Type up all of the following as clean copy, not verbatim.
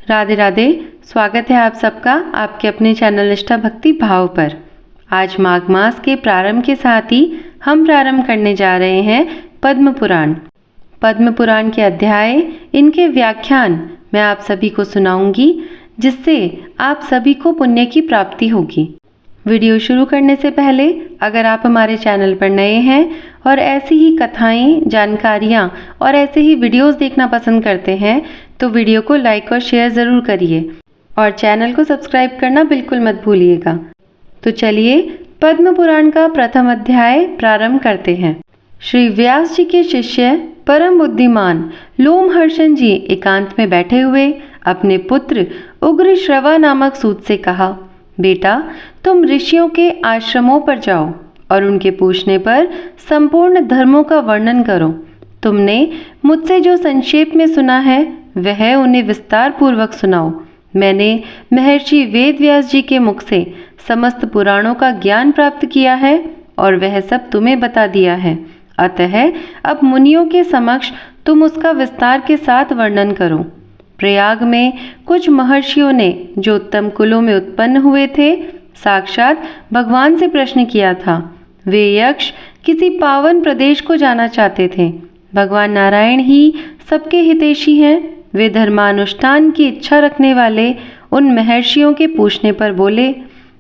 राधे राधे। स्वागत है आप सबका आपके अपने चैनल निष्ठा भक्ति भाव पर। आज माघ मास के प्रारंभ के साथ ही हम प्रारंभ करने जा रहे हैं पद्म पुराण। पद्म पुराण के अध्याय, इनके व्याख्यान मैं आप सभी को सुनाऊंगी, जिससे आप सभी को पुण्य की प्राप्ति होगी। वीडियो शुरू करने से पहले अगर आप हमारे चैनल पर नए हैं और ऐसी ही कथाएं, जानकारियां और ऐसे ही वीडियोस देखना पसंद करते हैं तो वीडियो को लाइक और शेयर ज़रूर करिए और चैनल को सब्सक्राइब करना बिल्कुल मत भूलिएगा। तो चलिए पद्म पुराण का प्रथम अध्याय प्रारंभ करते हैं। श्री व्यास जी के शिष्य परम बुद्धिमान लोमहर्षण जी एकांत में बैठे हुए अपने पुत्र उग्रश्रवा नामक सूत से कहा, बेटा तुम ऋषियों के आश्रमों पर जाओ और उनके पूछने पर संपूर्ण धर्मों का वर्णन करो। तुमने मुझसे जो संक्षेप में सुना है वह उन्हें विस्तार पूर्वक सुनाओ। मैंने महर्षि वेदव्यास जी के मुख से समस्त पुराणों का ज्ञान प्राप्त किया है और वह सब तुम्हें बता दिया है। अतः अब मुनियों के समक्ष तुम उसका विस्तार के साथ वर्णन करो। प्रयाग में कुछ महर्षियों ने जो उत्तम कुलों में उत्पन्न हुए थे, साक्षात भगवान से प्रश्न किया था। वे यक्ष किसी पावन प्रदेश को जाना चाहते थे। भगवान नारायण ही सबके हितैषी हैं। वे धर्मानुष्ठान की इच्छा रखने वाले उन महर्षियों के पूछने पर बोले,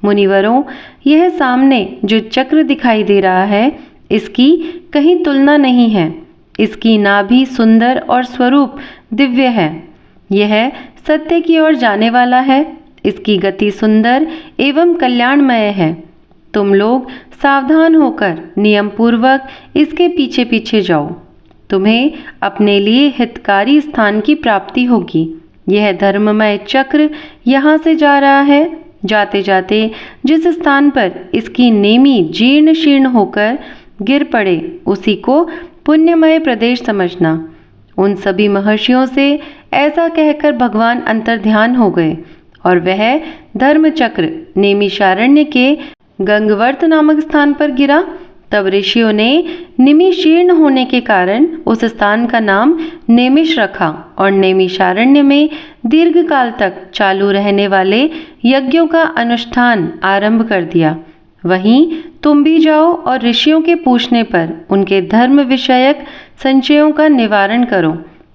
मुनिवरों, यह सामने जो चक्र दिखाई दे रहा है, इसकी कहीं तुलना नहीं है। इसकी नाभि सुंदर और स्वरूप दिव्य है। यह सत्य की ओर जाने वाला है। इसकी गति सुंदर एवं कल्याणमय है। तुम लोग सावधान होकर नियम पूर्वक इसके पीछे पीछे जाओ। तुम्हें अपने लिए हितकारी स्थान की प्राप्ति होगी। यह धर्ममय चक्र यहाँ से जा रहा है। जाते जाते जिस स्थान पर इसकी नेमी जीर्ण शीर्ण होकर गिर पड़े, उसी को पुण्यमय प्रदेश समझना। उन सभी महर्षियों से ऐसा कहकर भगवान अंतर्ध्यान हो गए और वह धर्मचक्र नेमिषारण्य के गंगवर्त नामक स्थान पर गिरा। तब ऋषियों ने निमिषीर्ण होने के कारण उस स्थान का नाम नेमिष रखा और नेमिषारण्य में दीर्घ काल तक चालू रहने वाले यज्ञों का अनुष्ठान आरंभ कर दिया। वहीं तुम भी जाओ और ऋषियों के पूछने पर उनके धर्म विषयक संशयों का निवारण करो।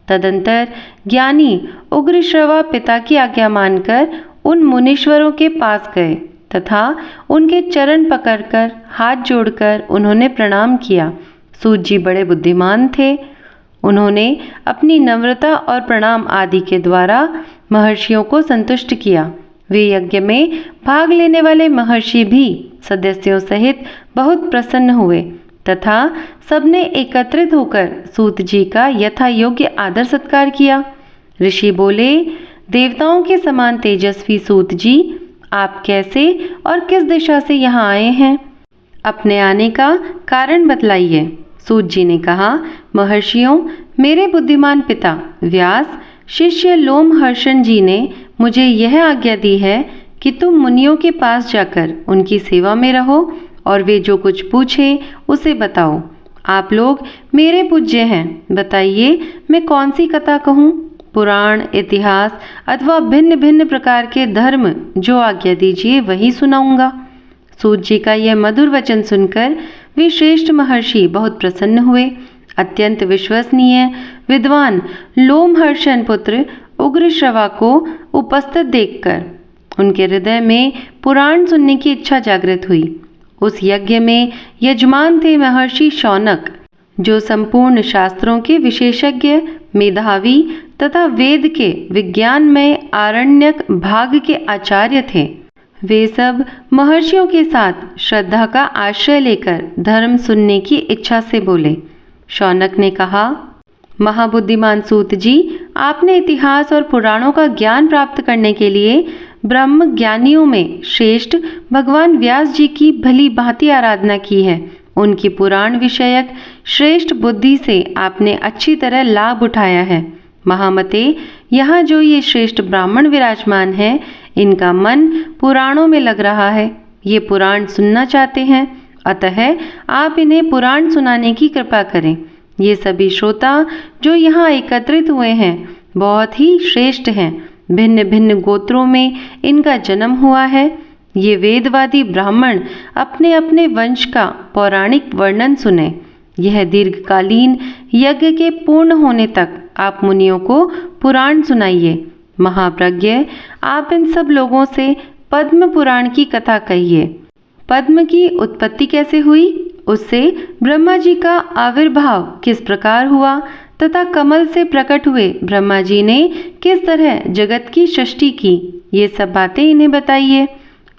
तदंतर ज्ञानी उग्रश्रवा पिता की आज्ञा मानकर उन मुनीश्वरों के पास गए तथा उनके चरण पकड़कर हाथ जोड़कर उन्होंने प्रणाम किया। सूत जी बड़े बुद्धिमान थे। उन्होंने अपनी नम्रता और प्रणाम आदि के द्वारा महर्षियों को संतुष्ट किया। वे यज्ञ में भाग लेने वाले महर्षि भी सदस्यों सहित बहुत प्रसन्न हुए तथा सबने एकत्रित होकर सूत जी का यथा योग्य आदर सत्कार किया। ऋषि बोले, देवताओं के समान तेजस्वी सूत जी, आप कैसे और किस दिशा से यहाँ आए हैं? अपने आने का कारण बतलाइए। सूत जी ने कहा, महर्षियों, मेरे बुद्धिमान पिता व्यास शिष्य लोमहर्षण जी ने मुझे यह आज्ञा दी है कि तुम मुनियों के पास जाकर उनकी सेवा में रहो और वे जो कुछ पूछे उसे बताओ। आप लोग मेरे पूज्य हैं। बताइए मैं कौन सी कथा कहूँ? पुराण, इतिहास अथवा भिन्न भिन्न प्रकार के धर्म जो आज्ञा दीजिए वही सुनाऊंगा। सूत जी का यह मधुर वचन सुनकर वे श्रेष्ठ महर्षि बहुत प्रसन्न हुए। अत्यंत विश्वसनीय विद्वान लोमहर्षण पुत्र उग्रश्रवा को उपस्थित देखकर उनके हृदय में पुराण सुनने की इच्छा जागृत हुई। उस यज्ञ में यजमान थे महर्षि शौनक, जो संपूर्ण शास्त्रों के विशेषज्ञ, मेधावी तथा वेद के विज्ञान में आरण्यक भाग के आचार्य थे। वे सब महर्षियों के साथ श्रद्धा का आश्रय लेकर धर्म सुनने की इच्छा से बोले। शौनक ने कहा, महाबुद्धिमान सूत जी, आपने इतिहास और पुराणों का ज्ञान प्राप्त करने के लिए ब्रह्म ज्ञानियों में श्रेष्ठ भगवान व्यास जी की भली भांति आराधना की है। उनकी पुराण विषयक श्रेष्ठ बुद्धि से आपने अच्छी तरह लाभ उठाया है। महामते, यहाँ जो ये श्रेष्ठ ब्राह्मण विराजमान हैं, इनका मन पुराणों में लग रहा है। ये पुराण सुनना चाहते हैं, अतः आप इन्हें पुराण सुनाने की कृपा करें। ये सभी श्रोता जो यहाँ एकत्रित हुए हैं बहुत ही श्रेष्ठ हैं। भिन्न भिन्न गोत्रों में इनका जन्म हुआ है। ये वेदवादी ब्राह्मण अपने अपने वंश का पौराणिक वर्णन सुने। यह दीर्घकालीन यज्ञ के पूर्ण होने तक आप मुनियों को पुराण सुनाइए। महाप्रज्ञ, आप इन सब लोगों से पद्म पुराण की कथा कहिए। पद्म की उत्पत्ति कैसे हुई, उससे ब्रह्मा जी का आविर्भाव किस प्रकार हुआ तथा कमल से प्रकट हुए ब्रह्मा जी ने किस तरह जगत की सृष्टि की, ये सब बातें इन्हें बताइए।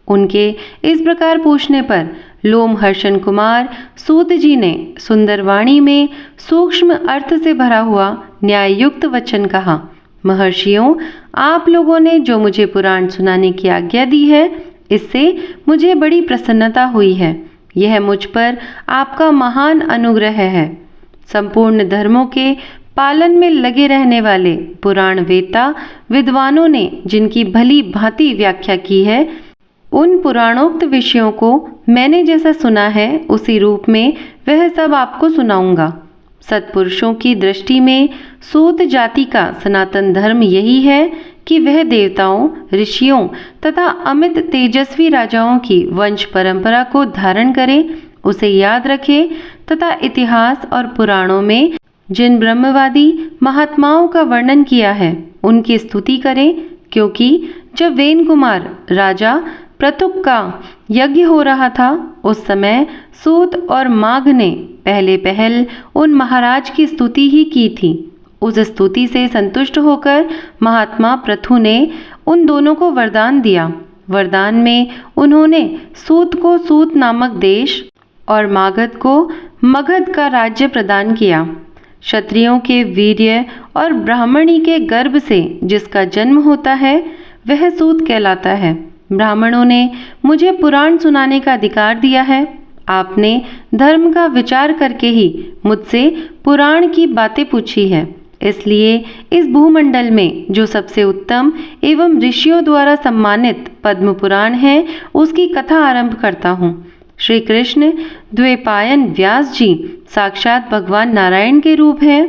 उनके इस प्रकार पूछने पर लोमहर्षण कुमार सूत जी ने सुंदर वाणी में सूक्ष्म अर्थ से भरा हुआ न्याययुक्त वचन कहा। महर्षियों, आप लोगों ने जो मुझे पुराण सुनाने की आज्ञा दी है, इससे मुझे बड़ी प्रसन्नता हुई है। यह मुझ पर आपका महान अनुग्रह है। संपूर्ण धर्मों के पालन में लगे रहने वाले पुराण वेता विद्वानों ने जिनकी भली भांति व्याख्या की है, उन पुराणोक्त विषयों को मैंने जैसा सुना है उसी रूप में वह सब आपको सुनाऊंगा। सत्पुरुषों की दृष्टि में सूत जाति का सनातन धर्म यही है कि वह देवताओं, ऋषियों तथा अमित तेजस्वी राजाओं की वंश परंपरा को धारण करे, उसे याद रखे तथा इतिहास और पुराणों में जिन ब्रह्मवादी महात्माओं का वर्णन किया है उनकी स्तुति करे। क्योंकि जब वेन कुमार राजा प्रतुक का यज्ञ हो रहा था, उस समय सूत और माघ ने पहले पहल उन महाराज की स्तुति ही की थी। उस स्तुति से संतुष्ट होकर महात्मा प्रथु ने उन दोनों को वरदान दिया। वरदान में उन्होंने सूत को सूत नामक देश और मागध को मगध का राज्य प्रदान किया। क्षत्रियों के वीर्य और ब्राह्मणी के गर्भ से जिसका जन्म होता है वह सूत कहलाता है। ब्राह्मणों ने मुझे पुराण सुनाने का अधिकार दिया है। आपने धर्म का विचार करके ही मुझसे पुराण की बातें पूछी है, इसलिए इस भूमंडल में जो सबसे उत्तम एवं ऋषियों द्वारा सम्मानित पद्म पुराण है उसकी कथा आरंभ करता हूँ। श्री कृष्ण द्वैपायन व्यास जी साक्षात भगवान नारायण के रूप हैं।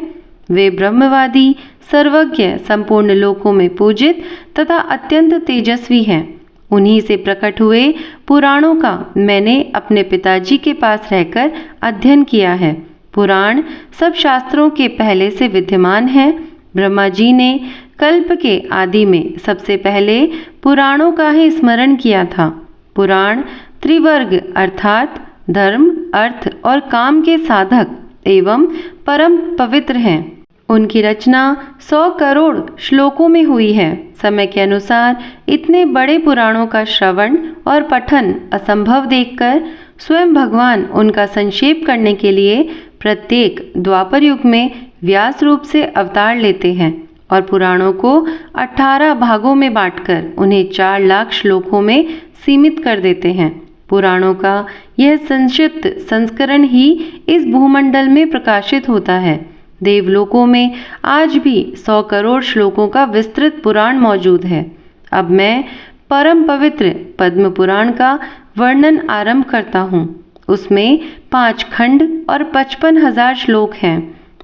वे ब्रह्मवादी, सर्वज्ञ, संपूर्ण लोकों में पूजित तथा अत्यंत तेजस्वी हैं। उन्हीं से प्रकट हुए पुराणों का मैंने अपने पिताजी के पास रहकर अध्ययन किया है। पुराण सब शास्त्रों के पहले से विद्यमान है। ब्रह्मा जी ने कल्प के आदि में सबसे पहले पुराणों का ही स्मरण किया था। पुराण त्रिवर्ग अर्थात धर्म, अर्थ और काम के साधक एवं परम पवित्र हैं। उनकी रचना 100 करोड़ श्लोकों में हुई है। समय के अनुसार इतने बड़े पुराणों का श्रवण और पठन असंभव देखकर स्वयं भगवान उनका संक्षेप करने के लिए प्रत्येक द्वापर युग में व्यास रूप से अवतार लेते हैं और पुराणों को 18 भागों में बांटकर उन्हें 4 लाख श्लोकों में सीमित कर देते हैं। पुराणों का यह संक्षिप्त संस्करण ही इस भूमंडल में प्रकाशित होता है। देवलोकों में आज भी 100 करोड़ श्लोकों का विस्तृत पुराण मौजूद है। अब मैं परम पवित्र पद्म पुराण का वर्णन आरंभ करता हूँ। उसमें 5 खंड और 55,000 श्लोक हैं।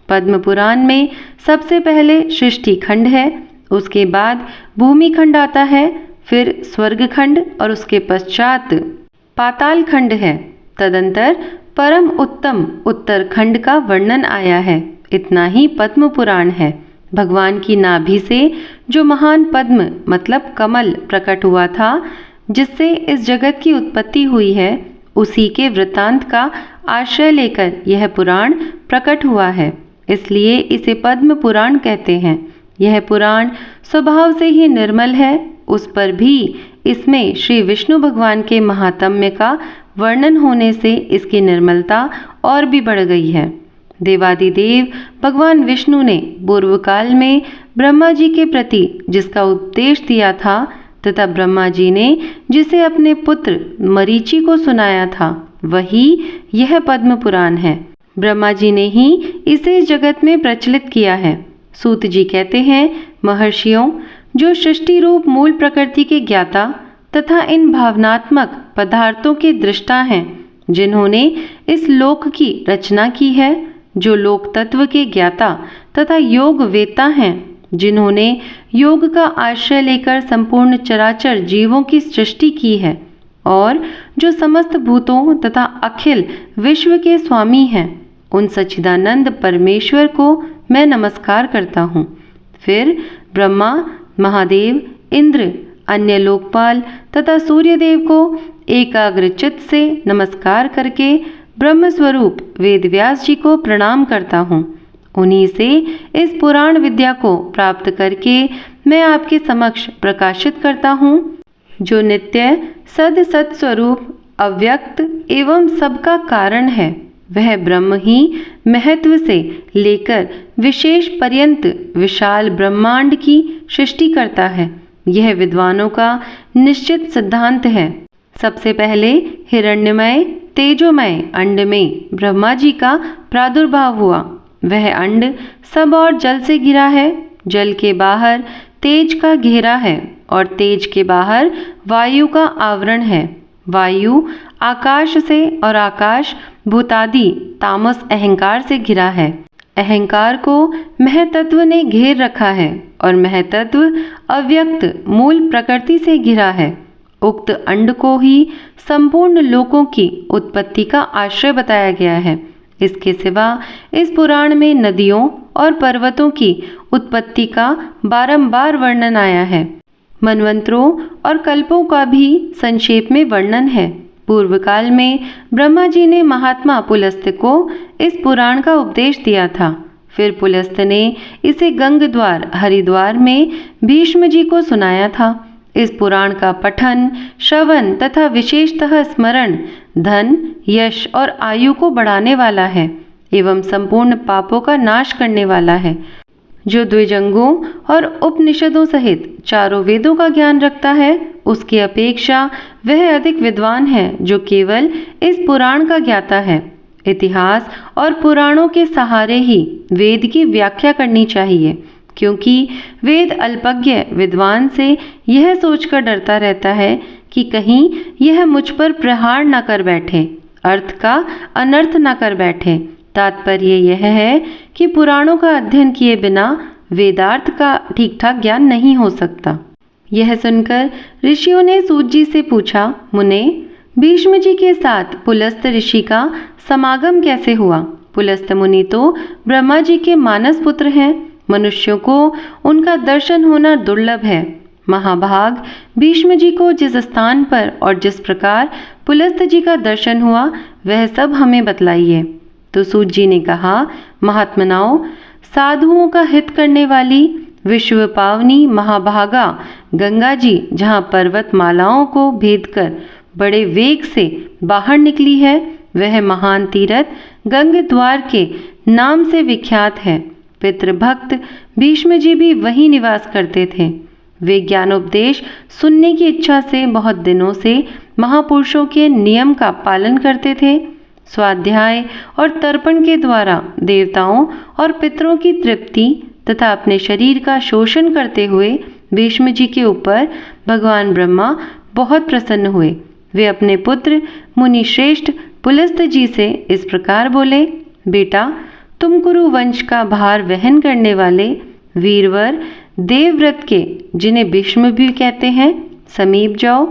पद्म पुराण में सबसे पहले सृष्टि खंड है, उसके बाद भूमि खंड आता है, फिर स्वर्ग खंड और उसके पश्चात पाताल खंड है। तदंतर परम उत्तम उत्तर खंड का वर्णन आया है। इतना ही पद्म पुराण है। भगवान की नाभि से जो महान पद्म मतलब कमल प्रकट हुआ था, जिससे इस जगत की उत्पत्ति हुई है, उसी के वृत्तांत का आश्रय लेकर यह पुराण प्रकट हुआ है। इसलिए इसे पद्म पुराण कहते हैं। यह पुराण स्वभाव से ही निर्मल है। उस पर भी इसमें श्री विष्णु भगवान के महात्म्य का वर्णन होने से इसकी निर्मलता और भी बढ़ गई है। देवादिदेव भगवान विष्णु ने पूर्व काल में ब्रह्मा जी के प्रति जिसका उपदेश दिया था तथा ब्रह्मा जी ने जिसे अपने पुत्र मरीचि को सुनाया था, वही यह पद्म पुराण है। ब्रह्मा जी ने ही इसे जगत में प्रचलित किया है। सूत जी कहते हैं, महर्षियों, जो सृष्टि रूप मूल प्रकृति के ज्ञाता तथा इन भावनात्मक पदार्थों के दृष्टा हैं, जिन्होंने इस लोक की रचना की है, जो लोक तत्व के ज्ञाता तथा योग वेता हैं, जिन्होंने योग का आश्रय लेकर संपूर्ण चराचर जीवों की सृष्टि की है और जो समस्त भूतों तथा अखिल विश्व के स्वामी हैं, उन सच्चिदानंद परमेश्वर को मैं नमस्कार करता हूँ। फिर ब्रह्मा, महादेव, इंद्र, अन्य लोकपाल तथा सूर्यदेव को एकाग्रचित्त से नमस्कार करके ब्रह्म स्वरूप वेदव्यास जी को प्रणाम करता हूँ। उन्हीं से इस पुराण विद्या को प्राप्त करके मैं आपके समक्ष प्रकाशित करता हूँ। जो नित्य सद सत स्वरूप अव्यक्त एवं सबका कारण है, वह ब्रह्म ही महत्व से लेकर विशेष पर्यंत विशाल ब्रह्मांड की सृष्टि करता है। यह विद्वानों का निश्चित सिद्धांत है। सबसे पहले हिरण्यमय तेजोमय अंड में ब्रह्मा जी का प्रादुर्भाव हुआ। वह अंड सब और जल से घिरा है। जल के बाहर तेज का घेरा है और तेज के बाहर वायु का आवरण है। वायु आकाश से और आकाश भूतादि तामस अहंकार से घिरा है। अहंकार को महतत्व ने घेर रखा है और महतत्व अव्यक्त मूल प्रकृति से घिरा है। उक्त अंड को ही संपूर्ण लोकों की उत्पत्ति का आश्रय बताया गया है। इसके सिवा इस पुराण में नदियों और पर्वतों की उत्पत्ति का बारंबार वर्णन आया है। मनवंतरों और कल्पों का भी संक्षेप में वर्णन है। पूर्व काल में ब्रह्मा जी ने महात्मा पुलस्त को इस पुराण का उपदेश दिया था। फिर पुलस्त ने इसे गंगद्वार हरिद्वार में भीष्म जी को सुनाया था। इस पुराण का पठन, श्रवण तथा विशेषतः स्मरण धन, यश और आयु को बढ़ाने वाला है एवं संपूर्ण पापों का नाश करने वाला है। जो द्विजंगों और उपनिषदों सहित चारों वेदों का ज्ञान रखता है, उसकी अपेक्षा वह अधिक विद्वान है जो केवल इस पुराण का ज्ञाता है। इतिहास और पुराणों के सहारे ही वेद की व्याख्या करनी चाहिए, क्योंकि वेद अल्पज्ञ विद्वान से यह सोचकर डरता रहता है कि कहीं यह मुझ पर प्रहार न कर बैठे, अर्थ का अनर्थ न कर बैठे। तात्पर्य यह है कि पुराणों का अध्ययन किए बिना वेदार्थ का ठीक ठाक ज्ञान नहीं हो सकता। यह सुनकर ऋषियों ने सूत जी से पूछा, मुने, भीष्म जी के साथ पुलस्त ऋषि का समागम कैसे हुआ? पुलस्त मुनि तो ब्रह्मा जी के मानस पुत्र हैं। मनुष्यों को उनका दर्शन होना दुर्लभ है। महाभाग भीष्म जी को जिस स्थान पर और जिस प्रकार पुलस्त जी का दर्शन हुआ, वह सब हमें बतलाइए। तो सूत जी ने कहा, महात्मनाओ, साधुओं का हित करने वाली विश्व पावनी महाभागा गंगा जी जहाँ पर्वत मालाओं को भेद कर बड़े वेग से बाहर निकली है, वह महान तीर्थ गंगद्वार के नाम से विख्यात है। पितृभक्त भीष्म जी भी वहीं निवास करते थे। वे ज्ञानोपदेश सुनने की इच्छा से बहुत दिनों से महापुरुषों के नियम का पालन करते थे। स्वाध्याय और तर्पण के द्वारा देवताओं और पितरों की तृप्ति तथा अपने शरीर का शोषण करते हुए भीष्म जी के ऊपर भगवान ब्रह्मा बहुत प्रसन्न हुए। वे अपने पुत्र मुनि श्रेष्ठ पुलस्त जी से इस प्रकार बोले, बेटा, तुम कुरु वंश का भार वहन करने वाले वीरवर देवव्रत के, जिन्हें भीष्म भी कहते हैं, समीप जाओ।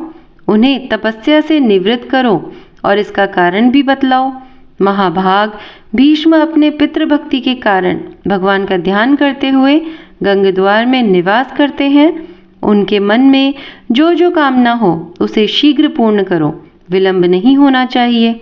उन्हें तपस्या से निवृत्त करो और इसका कारण भी बतलाओ। महाभाग भीष्म अपने पितृभक्ति के कारण भगवान का ध्यान करते हुए गंगद्वार में निवास करते हैं। उनके मन में जो जो कामना हो उसे शीघ्र पूर्ण करो, विलंब नहीं होना चाहिए।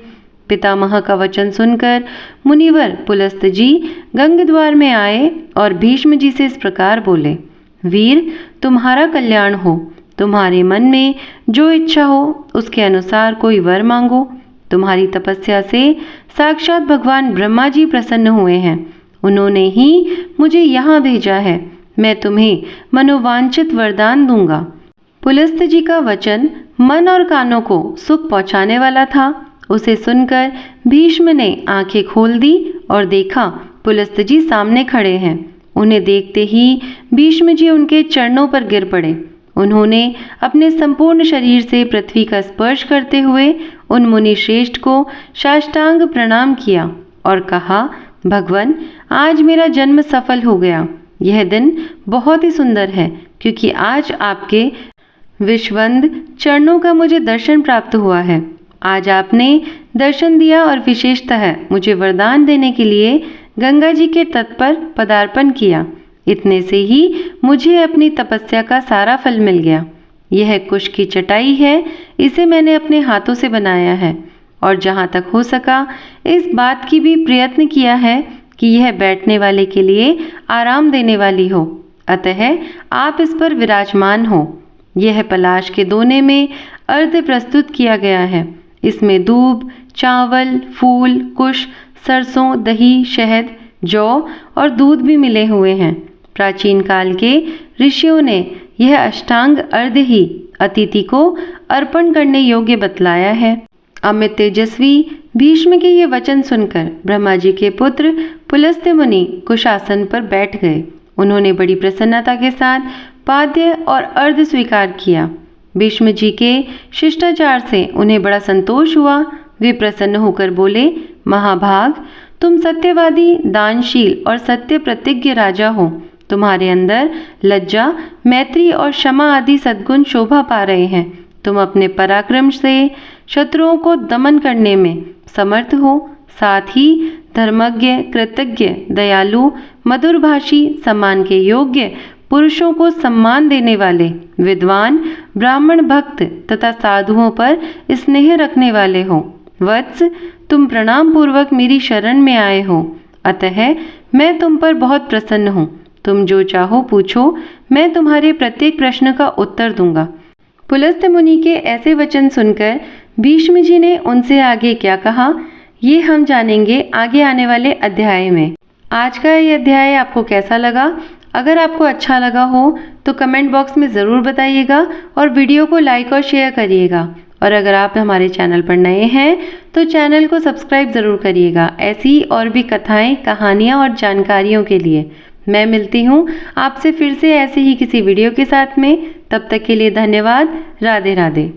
पितामह का वचन सुनकर मुनिवर पुलस्त जी गंगद्वार में आए और भीष्म जी से इस प्रकार बोले, वीर, तुम्हारा कल्याण हो। तुम्हारे मन में जो इच्छा हो उसके अनुसार कोई वर मांगो। तुम्हारी तपस्या से साक्षात भगवान ब्रह्मा जी प्रसन्न हुए हैं। उन्होंने ही मुझे यहाँ भेजा है। मैं तुम्हें मनोवांछित वरदान दूंगा। पुलस्त जी का वचन मन और कानों को सुख पहुँचाने वाला था। उसे सुनकर भीष्म ने आंखें खोल दी और देखा पुलस्त जी सामने खड़े हैं। उन्हें देखते ही भीष्म जी उनके चरणों पर गिर पड़े। उन्होंने अपने संपूर्ण शरीर से पृथ्वी का स्पर्श करते हुए उन मुनि श्रेष्ठ को साष्टांग प्रणाम किया और कहा, भगवन, आज मेरा जन्म सफल हो गया। यह दिन बहुत ही सुंदर है क्योंकि आज आपके विश्ववंद चरणों का मुझे दर्शन प्राप्त हुआ है। आज आपने दर्शन दिया और विशेषतः मुझे वरदान देने के लिए गंगा जी के तट पर पदार्पण किया। इतने से ही मुझे अपनी तपस्या का सारा फल मिल गया। यह कुश की चटाई है, इसे मैंने अपने हाथों से बनाया है और जहाँ तक हो सका इस बात की भी प्रयत्न किया है कि यह बैठने वाले के लिए आराम देने वाली हो, अतः आप इस पर विराजमान हो। यह पलाश के दोने में अर्ध प्रस्तुत किया गया है। इसमें दूब, चावल, फूल, कुश, सरसों, दही, शहद, जौ और दूध भी मिले हुए हैं। प्राचीन काल के ऋषियों ने यह अष्टांग अर्ध ही अतिथि को अर्पण करने योग्य बतलाया है। अमित तेजस्वी भीष्म के ये वचन सुनकर ब्रह्मा जी के पुत्र पुलस्त्य मुनि कुशासन पर बैठ गए। उन्होंने बड़ी प्रसन्नता के साथ पाद्य और अर्ध स्वीकार किया। भीष्म जी के शिष्टाचार से उन्हें बड़ा संतोष हुआ। वे प्रसन्न होकर बोले, महाभाग, तुम सत्यवादी, दानशील और सत्य प्रतिज्ञ राजा हो। तुम्हारे अंदर लज्जा, मैत्री और क्षमा आदि सद्गुण शोभा पा रहे हैं। तुम अपने पराक्रम से शत्रुओं को दमन करने में समर्थ हो। साथ ही धर्मज्ञ, कृतज्ञ, दयालु, मधुरभाषी, सम्मान के योग्य, पुरुषों को सम्मान देने वाले, विद्वान, ब्राह्मण भक्त तथा साधुओं पर स्नेह रखने वाले हो। वत्स, तुम प्रणाम पूर्वक मेरी शरण में आए हो, अतः मैं तुम पर बहुत प्रसन्न हूँ। तुम जो चाहो पूछो, मैं तुम्हारे प्रत्येक प्रश्न का उत्तर दूंगा। पुलस्त्य मुनि के ऐसे वचन सुनकर भीष्म जी ने उनसे आगे क्या कहा, ये हम जानेंगे आगे आने वाले अध्याय में। आज का ये अध्याय आपको कैसा लगा? अगर आपको अच्छा लगा हो तो कमेंट बॉक्स में ज़रूर बताइएगा और वीडियो को लाइक और शेयर करिएगा। और अगर आप हमारे चैनल पर नए हैं तो चैनल को सब्सक्राइब ज़रूर करिएगा ऐसी और भी कथाएं, कहानियां और जानकारियों के लिए। मैं मिलती हूँ आपसे फिर से ऐसे ही किसी वीडियो के साथ में। तब तक के लिए धन्यवाद। राधे राधे।